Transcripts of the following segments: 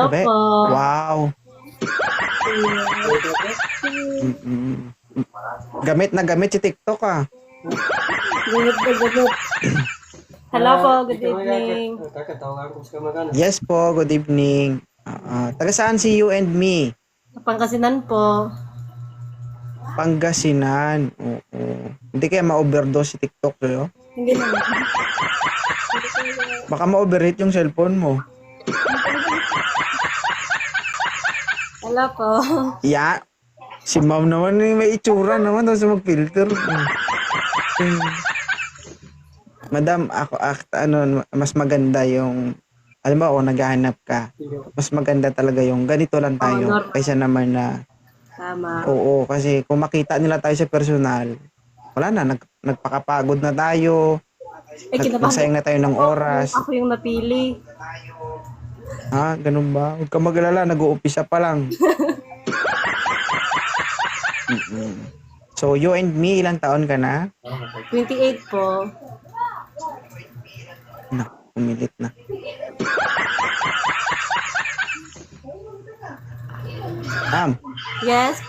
Hello be? po. Wow. Gamit na gamit si TikTok ah. Gunit na gunit. Hello po, good evening. Yes po, good evening. Taga saan si you and me? Pangasinan po. Pangasinan. Oo. Hindi kaya ma-overdose si TikTok sa'yo? Hindi naman. Baka ma-overheat yung cellphone mo. Hello po. Ya. Si ma'am naman may itsura naman tapos mag-filter. Madam, mas maganda yung alam mo, kung naghahanap ka, mas maganda talaga yung ganito lang tayo Normal. kaysa naman na Tama. oo, kasi kung makita nila tayo sa personal, wala na, nagpakapagod na tayo, nagsayang na tayo ng oras. Ako yung napili. Ha, ganun ba? Huwag ka mag-alala, nag-uumpisa pa lang. So, you and me, ilang taon ka na? 28 po. Umilit na. Ma'am, Yes,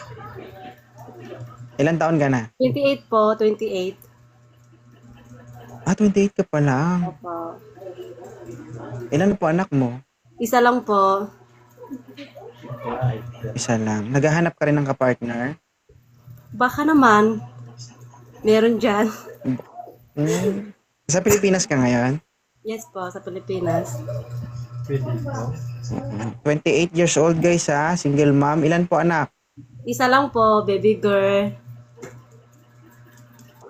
ilang taon ka na? 28 po, 28. 28 ka pa lang. Opo. Ilan po anak mo? Isa lang po. Isa lang. Naghahanap ka rin ng kapartner? Baka naman. Meron dyan. Sa Pilipinas ka ngayon? Yes po, sa Pilipinas. 28 years old guys ha, single mom. Ilan po anak? Isa lang po, baby girl.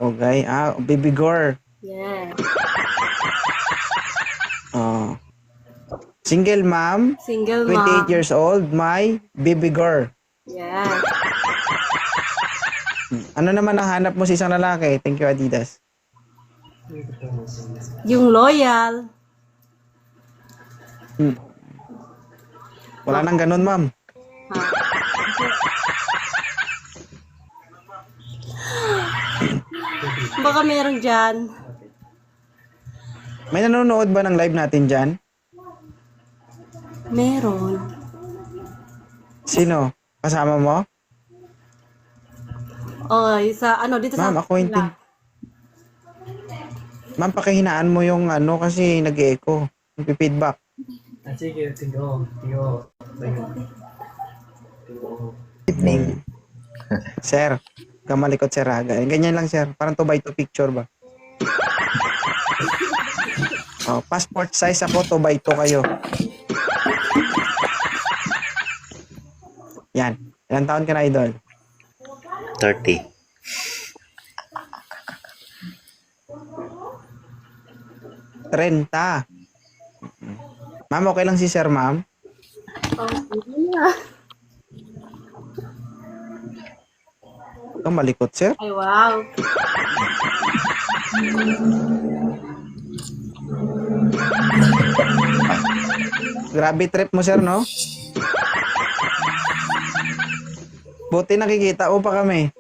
Okay, baby girl. Yeah. Single mom, Single 28 mom. years old, my baby girl. Yeah. Ano naman nahanap mo sa isang lalaki? Thank you, Adidas. Yung loyal. Wala nang ganun, ma'am. Ha? Baka meron dyan. May nanonood ba ng live natin dyan? Meron. Sino? Kasama mo? Sa ano, dito sa... Ma'am, ako hindi. Ma'am, pakihinaan mo yung kasi nag-echo. Nag-feedback. Sige, tingko. Evening. Sir, kamalikot sir ha. Ganyan lang sir. Parang 2x2 picture ba? Passport size ako, 2x2 kayo. Yan. Ilang taon ka na, idol? 30. 30. Ma'am, okay lang si sir, ma'am? Malikot, sir. Ay, wow. Grabe trip mo, sir, no? Buti nakikita pa kami.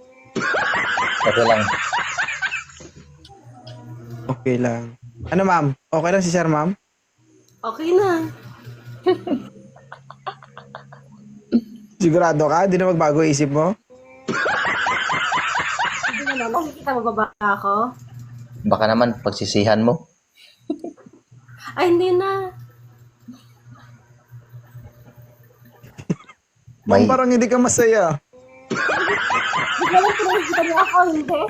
Okay lang. Okay lang. Ano, ma'am? Okay lang si sir, ma'am? Okay na. Sigurado ka? Di na magbago isip mo? Hindi na naman. Nakikita mo ba ako? Baka naman pagsisihan mo. Ay, hindi na. Ma'am, May parang hindi ka masaya. Hindi ko lang kung nakikita mo ako, hindi.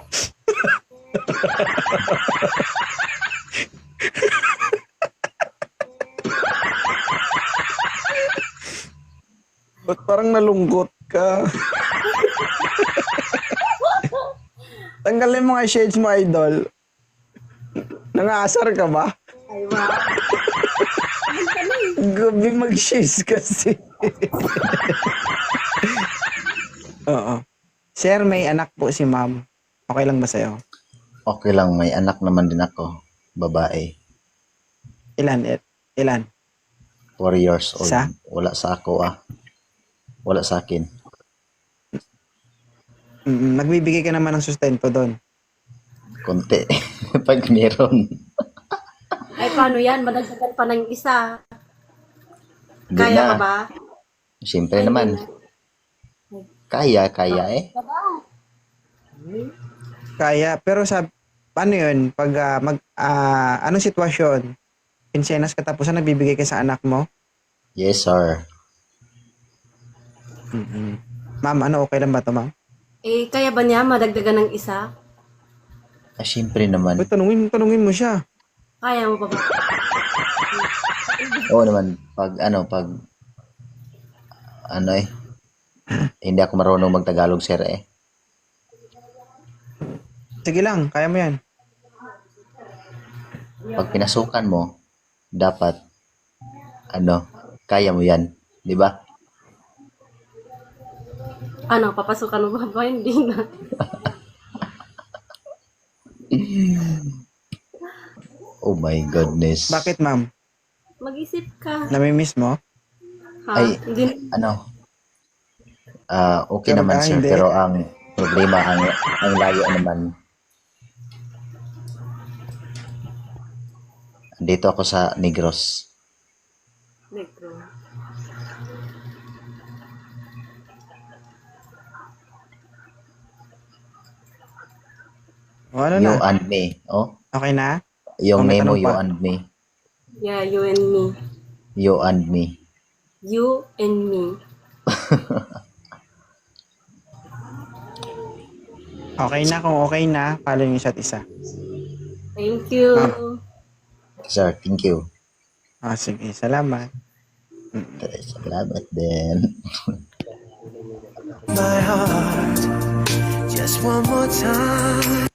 Ba't parang nalungkot ka? Tanggalin mo nga shades mo, idol. Nangaasar ka ba? Ay, wow. Gabi mag-shades kasi. Oo. Sir, may anak po si ma'am. Okay lang ba sa'yo? okay lang, may anak naman din ako. Babae. Ilan? Ilan? 4 years old. Isa? Wala sa ako Wala sa akin. Nagbibigay ka naman ng sustento doon. Konti. Pag meron. Ay, paano yan? Madagdagan pa ng isa. Hindi Kaya na. ka ba? Siyempre Ay, naman. hindi Kaya eh. Kaya, pero paano yun? Pag anong sitwasyon? Pinsenas katapusan, nagbibigay ka sa anak mo? Yes, sir. Mm-mm. Ma'am, ano, okay lang ba to, ma'am? Eh, kaya ba niya madagdagan ng isa? Siyempre naman. Uy, tanungin mo siya. Kaya mo pa ba? Oo naman. Hindi ako marunong magtagalog, sir eh. Sige lang, kaya mo yan. Pag pinasukan mo, dapat, kaya mo yan. Di ba? Ano, papasukan mo ba ba? Hindi na. Oh my goodness. Bakit, ma'am? Mag-isip ka. Namimiss mo? Ha? Ay, Hindi. Okay Pero naman, sir. hindi. Pero ang problema, ang layo naman. Dito ako sa Negros. Negro. O, ano You na? and me. Oh, Okay na? yung Oh, may name mo, tanong you pa. and me. Yeah, you and me. You and me. You and me. Okay na, kung okay na, follow yung isa't isa. Thank you. Sir, thank you. Sige, salamat. Salamat din. my heart just one more time.